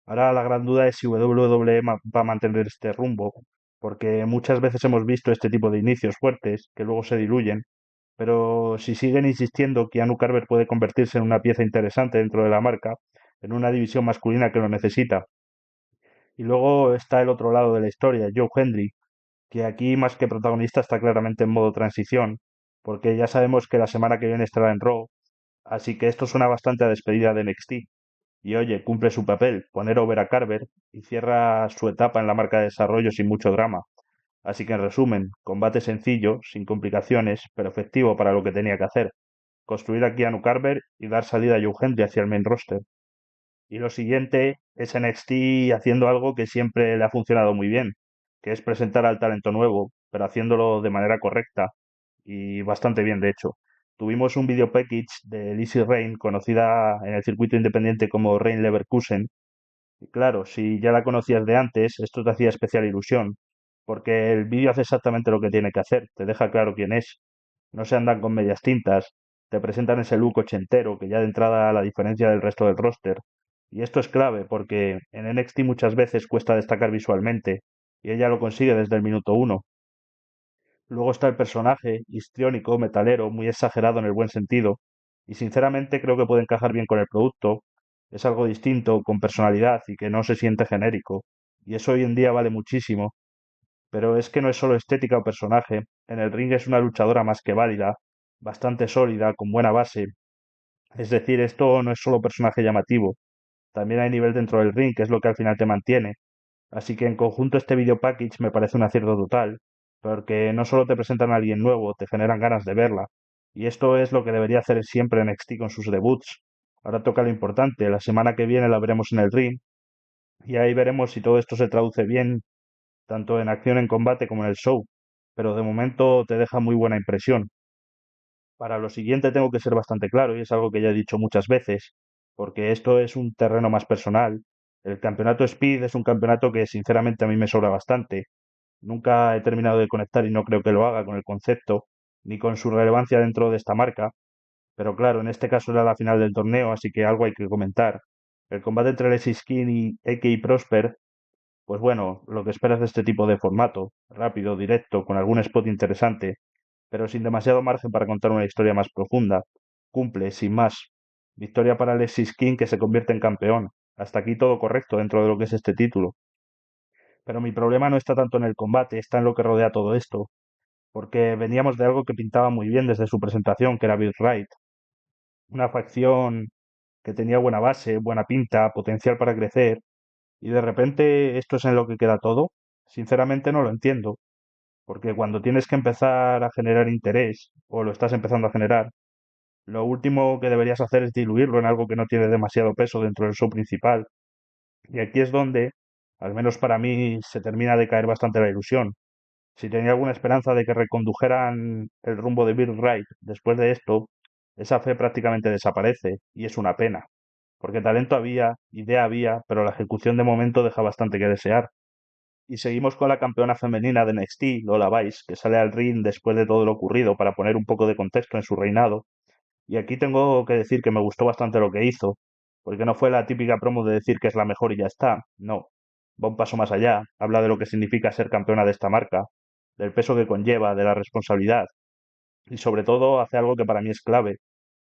Ahora la gran duda es si WWE va a mantener este rumbo, porque muchas veces hemos visto este tipo de inicios fuertes que luego se diluyen, pero si siguen insistiendo, Keanu Carver puede convertirse en una pieza interesante dentro de la marca, en una división masculina que lo necesita. Y luego está el otro lado de la historia, Joe Hendry, que aquí más que protagonista está claramente en modo transición, porque ya sabemos que la semana que viene estará en Raw, así que esto suena bastante a despedida de NXT. Y oye, cumple su papel, poner over a Carver y cierra su etapa en la marca de desarrollo sin mucho drama. Así que en resumen, combate sencillo, sin complicaciones, pero efectivo para lo que tenía que hacer. Construir a Keanu Carver y dar salida a Joe Hendry hacia el main roster. Y lo siguiente es NXT haciendo algo que siempre le ha funcionado muy bien, que es presentar al talento nuevo, pero haciéndolo de manera correcta y bastante bien, de hecho. Tuvimos un video package de Lizzie Rain, conocida en el circuito independiente como Rain Leverkusen. Y claro, si ya la conocías de antes, esto te hacía especial ilusión, porque el vídeo hace exactamente lo que tiene que hacer, te deja claro quién es. No se andan con medias tintas, te presentan ese look ochentero, que ya de entrada la diferencia del resto del roster. Y esto es clave, porque en NXT muchas veces cuesta destacar visualmente, y ella lo consigue desde el minuto uno. Luego está el personaje, histriónico, metalero, muy exagerado en el buen sentido, y sinceramente creo que puede encajar bien con el producto. Es algo distinto, con personalidad y que no se siente genérico. Y eso hoy en día vale muchísimo. Pero es que no es solo estética o personaje, en el ring es una luchadora más que válida, bastante sólida, con buena base. Es decir, esto no es solo personaje llamativo, también hay nivel dentro del ring, que es lo que al final te mantiene. Así que en conjunto este video package me parece un acierto total, porque no solo te presentan a alguien nuevo, te generan ganas de verla. Y esto es lo que debería hacer siempre NXT con sus debuts. Ahora toca lo importante, la semana que viene la veremos en el ring, y ahí veremos si todo esto se traduce bien, tanto en acción en combate como en el show. Pero de momento te deja muy buena impresión. Para lo siguiente tengo que ser bastante claro, y es algo que ya he dicho muchas veces, porque esto es un terreno más personal. El campeonato Speed es un campeonato que sinceramente a mí me sobra bastante. Nunca he terminado de conectar y no creo que lo haga con el concepto, ni con su relevancia dentro de esta marca. Pero claro, en este caso era la final del torneo, así que algo hay que comentar. El combate entre Alexis Skin y AK Prosper, pues bueno, lo que esperas de este tipo de formato, rápido, directo, con algún spot interesante, pero sin demasiado margen para contar una historia más profunda. Cumple, sin más. Victoria para Alexis King que se convierte en campeón. Hasta aquí todo correcto dentro de lo que es este título. Pero mi problema no está tanto en el combate, está en lo que rodea todo esto, porque veníamos de algo que pintaba muy bien desde su presentación, que era Bill Wright. Una facción que tenía buena base, buena pinta, potencial para crecer, y de repente esto es en lo que queda todo. Sinceramente no lo entiendo, porque cuando tienes que empezar a generar interés, o lo estás empezando a generar, lo último que deberías hacer es diluirlo en algo que no tiene demasiado peso dentro del show principal. Y aquí es donde, al menos para mí, se termina de caer bastante la ilusión. Si tenía alguna esperanza de que recondujeran el rumbo de Bill Wright después de esto, esa fe prácticamente desaparece y es una pena, porque talento había, idea había, pero la ejecución de momento deja bastante que desear. Y seguimos con la campeona femenina de NXT, Lola Vice, que sale al ring después de todo lo ocurrido para poner un poco de contexto en su reinado. Y aquí tengo que decir que me gustó bastante lo que hizo, porque no fue la típica promo de decir que es la mejor y ya está. No, va un paso más allá, habla de lo que significa ser campeona de esta marca, del peso que conlleva, de la responsabilidad, y sobre todo hace algo que para mí es clave,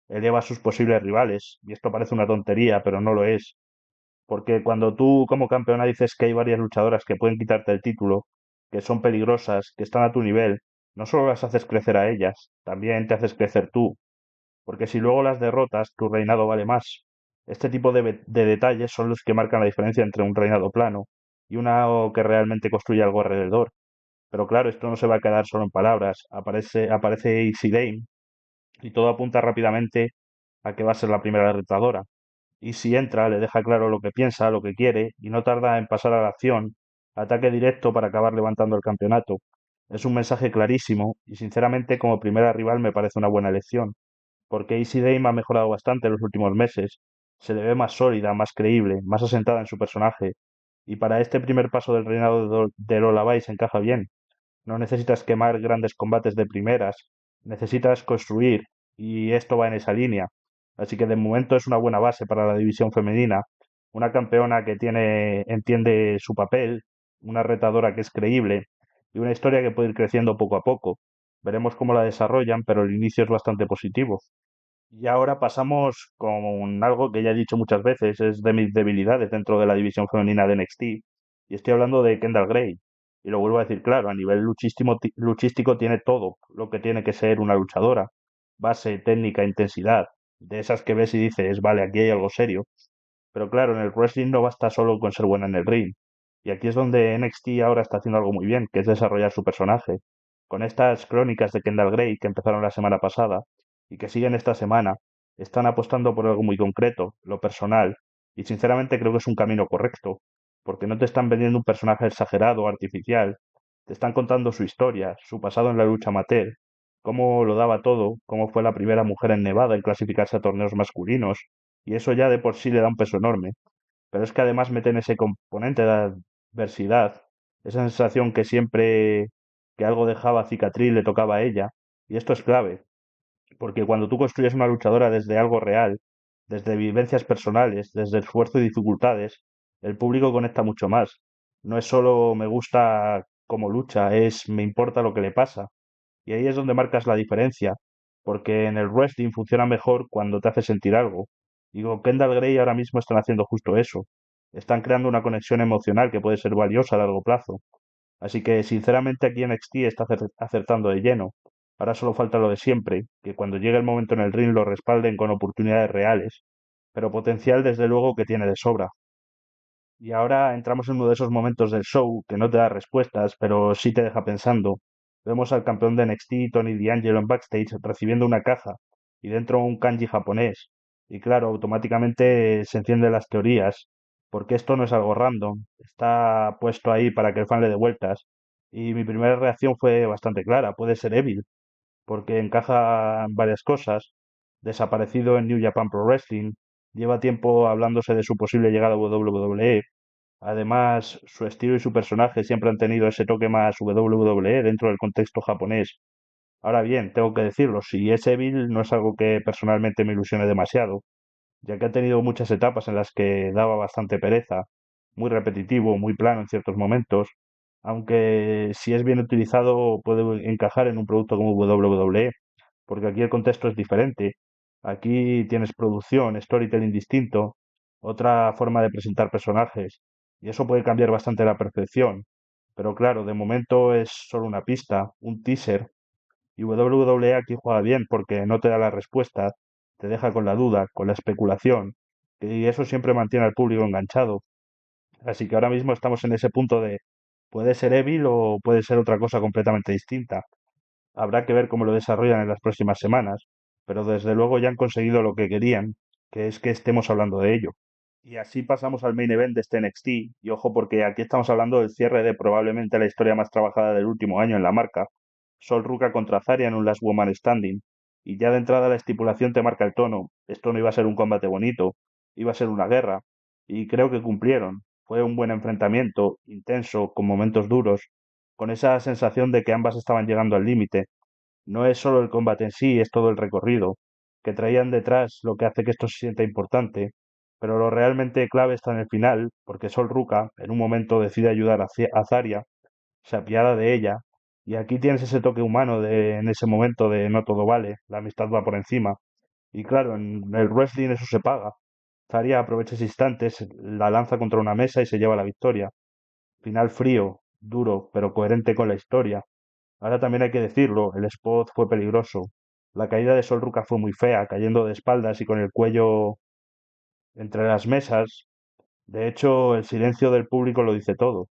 eleva a sus posibles rivales, y esto parece una tontería, pero no lo es, porque cuando tú como campeona dices que hay varias luchadoras que pueden quitarte el título, que son peligrosas, que están a tu nivel, no solo las haces crecer a ellas, también te haces crecer tú, porque si luego las derrotas, tu reinado vale más. Este tipo de detalles son los que marcan la diferencia entre un reinado plano y uno que realmente construye algo alrededor. Pero claro, esto no se va a quedar solo en palabras. Aparece Easy Dame y todo apunta rápidamente a que va a ser la primera retadora. Y si entra, le deja claro lo que piensa, lo que quiere, y no tarda en pasar a la acción, ataque directo para acabar levantando el campeonato. Es un mensaje clarísimo, y sinceramente como primera rival me parece una buena elección, porque Easy Dame ha mejorado bastante en los últimos meses, se le ve más sólida, más creíble, más asentada en su personaje, y para este primer paso del reinado de Lola Vice encaja bien. No necesitas quemar grandes combates de primeras, necesitas construir, y esto va en esa línea. Así que de momento es una buena base para la división femenina, una campeona que entiende su papel, una retadora que es creíble y una historia que puede ir creciendo poco a poco. Veremos cómo la desarrollan, pero el inicio es bastante positivo. Y ahora pasamos con algo que ya he dicho muchas veces, es de mis debilidades dentro de la división femenina de NXT, y estoy hablando de Kendall Gray. Y lo vuelvo a decir claro, a nivel luchístico tiene todo lo que tiene que ser una luchadora. Base, técnica, intensidad, de esas que ves y dices, vale, aquí hay algo serio. Pero claro, en el wrestling no basta solo con ser buena en el ring. Y aquí es donde NXT ahora está haciendo algo muy bien, que es desarrollar su personaje. Con estas crónicas de Kendall Gray que empezaron la semana pasada y que siguen esta semana, están apostando por algo muy concreto, lo personal. Y sinceramente creo que es un camino correcto, porque no te están vendiendo un personaje exagerado o artificial, te están contando su historia, su pasado en la lucha amateur, cómo lo daba todo, cómo fue la primera mujer en Nevada en clasificarse a torneos masculinos, y eso ya de por sí le da un peso enorme. Pero es que además meten ese componente de adversidad, esa sensación que siempre que algo dejaba cicatriz le tocaba a ella. Y esto es clave, porque cuando tú construyes una luchadora desde algo real, desde vivencias personales, desde esfuerzo y dificultades, el público conecta mucho más. No es solo me gusta cómo lucha, es me importa lo que le pasa. Y ahí es donde marcas la diferencia, porque en el wrestling funciona mejor cuando te hace sentir algo. Y con Kendall Gray ahora mismo están haciendo justo eso. Están creando una conexión emocional que puede ser valiosa a largo plazo. Así que sinceramente aquí en NXT está acertando de lleno. Ahora solo falta lo de siempre, que cuando llegue el momento en el ring lo respalden con oportunidades reales, pero potencial desde luego que tiene de sobra. Y ahora entramos en uno de esos momentos del show que no te da respuestas, pero sí te deja pensando. Vemos al campeón de NXT, Tony D'Angelo, en backstage recibiendo una caja y dentro un kanji japonés. Y claro, automáticamente se encienden las teorías, porque esto no es algo random, está puesto ahí para que el fan le dé vueltas. Y mi primera reacción fue bastante clara, puede ser Evil, porque encaja en varias cosas. Desaparecido en New Japan Pro Wrestling, lleva tiempo hablándose de su posible llegada a WWE. Además, su estilo y su personaje siempre han tenido ese toque más WWE dentro del contexto japonés. Ahora bien, tengo que decirlo, si es Evil no es algo que personalmente me ilusione demasiado, ya que ha tenido muchas etapas en las que daba bastante pereza, muy repetitivo, muy plano en ciertos momentos, aunque si es bien utilizado puede encajar en un producto como WWE, porque aquí el contexto es diferente. Aquí tienes producción, storytelling distinto, otra forma de presentar personajes, y eso puede cambiar bastante la percepción. Pero claro, de momento es solo una pista, un teaser, y WWE aquí juega bien porque no te da la respuesta, te deja con la duda, con la especulación, y eso siempre mantiene al público enganchado. Así que ahora mismo estamos en ese punto de puede ser Evil o puede ser otra cosa completamente distinta. Habrá que ver cómo lo desarrollan en las próximas semanas, pero desde luego ya han conseguido lo que querían, que es que estemos hablando de ello. Y así pasamos al main event de este NXT. Y ojo, porque aquí estamos hablando del cierre de probablemente la historia más trabajada del último año en la marca. Sol Ruka contra Zarya en un Last Woman Standing. Y ya de entrada la estipulación te marca el tono. Esto no iba a ser un combate bonito, iba a ser una guerra. Y creo que cumplieron. Fue un buen enfrentamiento, intenso, con momentos duros, con esa sensación de que ambas estaban llegando al límite. No es solo el combate en sí, es todo el recorrido, que traían detrás lo que hace que esto se sienta importante, pero lo realmente clave está en el final, porque Sol Ruka en un momento decide ayudar a Zarya, se apiada de ella, y aquí tienes ese toque humano en ese momento de no todo vale, la amistad va por encima, y claro, en el wrestling eso se paga. Zarya aprovecha ese instante, la lanza contra una mesa y se lleva la victoria. Final frío, duro, pero coherente con la historia. Ahora también hay que decirlo, el spot fue peligroso. La caída de Sol Ruca fue muy fea, cayendo de espaldas y con el cuello entre las mesas. De hecho, el silencio del público lo dice todo.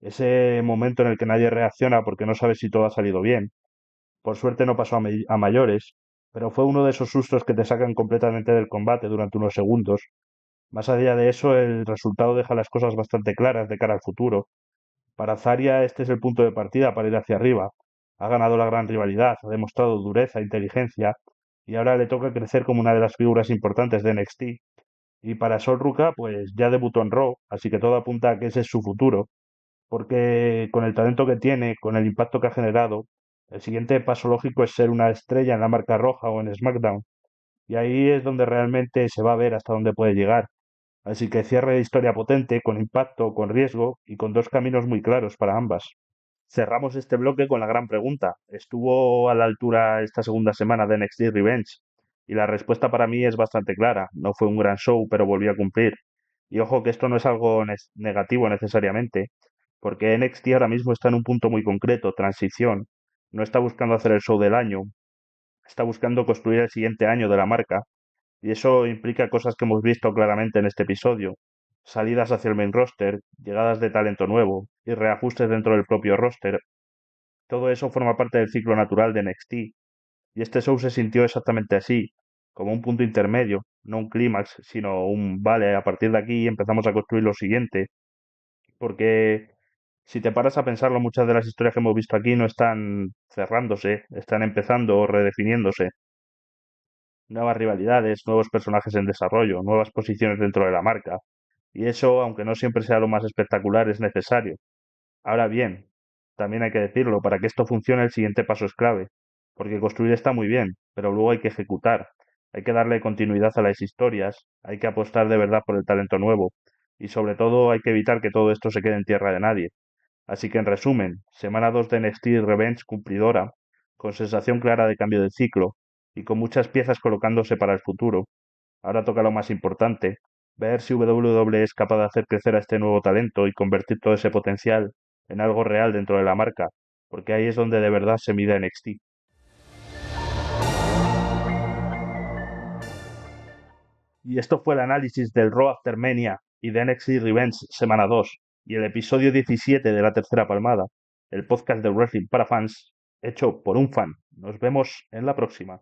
Ese momento en el que nadie reacciona porque no sabe si todo ha salido bien. Por suerte no pasó a mayores, pero fue uno de esos sustos que te sacan completamente del combate durante unos segundos. Más allá de eso, el resultado deja las cosas bastante claras de cara al futuro. Para Zarya este es el punto de partida para ir hacia arriba. Ha ganado la gran rivalidad, ha demostrado dureza, inteligencia y ahora le toca crecer como una de las figuras importantes de NXT. Y para Sol Ruka, pues ya debutó en Raw, así que todo apunta a que ese es su futuro, porque con el talento que tiene, con el impacto que ha generado, el siguiente paso lógico es ser una estrella en la marca roja o en SmackDown. Y ahí es donde realmente se va a ver hasta dónde puede llegar. Así que cierre de historia potente, con impacto, con riesgo y con dos caminos muy claros para ambas. Cerramos este bloque con la gran pregunta. ¿Estuvo a la altura esta segunda semana de NXT Revenge? Y la respuesta para mí es bastante clara. No fue un gran show, pero volvió a cumplir. Y ojo que esto no es algo negativo necesariamente, porque NXT ahora mismo está en un punto muy concreto, transición. No está buscando hacer el show del año, está buscando construir el siguiente año de la marca y eso implica cosas que hemos visto claramente en este episodio. Salidas hacia el main roster, llegadas de talento nuevo y reajustes dentro del propio roster. Todo eso forma parte del ciclo natural de NXT. Y este show se sintió exactamente así, como un punto intermedio, no un clímax, sino un vale, a partir de aquí empezamos a construir lo siguiente. Porque si te paras a pensarlo, muchas de las historias que hemos visto aquí no están cerrándose, están empezando o redefiniéndose. Nuevas rivalidades, nuevos personajes en desarrollo, nuevas posiciones dentro de la marca. Y eso, aunque no siempre sea lo más espectacular, es necesario. Ahora bien, también hay que decirlo, para que esto funcione el siguiente paso es clave, porque construir está muy bien, pero luego hay que ejecutar, hay que darle continuidad a las historias, hay que apostar de verdad por el talento nuevo, y sobre todo hay que evitar que todo esto se quede en tierra de nadie. Así que en resumen, semana 2 de NXT Revenge cumplidora, con sensación clara de cambio de ciclo, y con muchas piezas colocándose para el futuro. Ahora toca lo más importante, ver si WWE es capaz de hacer crecer a este nuevo talento y convertir todo ese potencial en algo real dentro de la marca, porque ahí es donde de verdad se mide NXT. Y esto fue el análisis del Raw After Mania y de NXT Revenge semana 2 y el episodio 17 de la tercera palmada, el podcast de wrestling para fans hecho por un fan. Nos vemos en la próxima.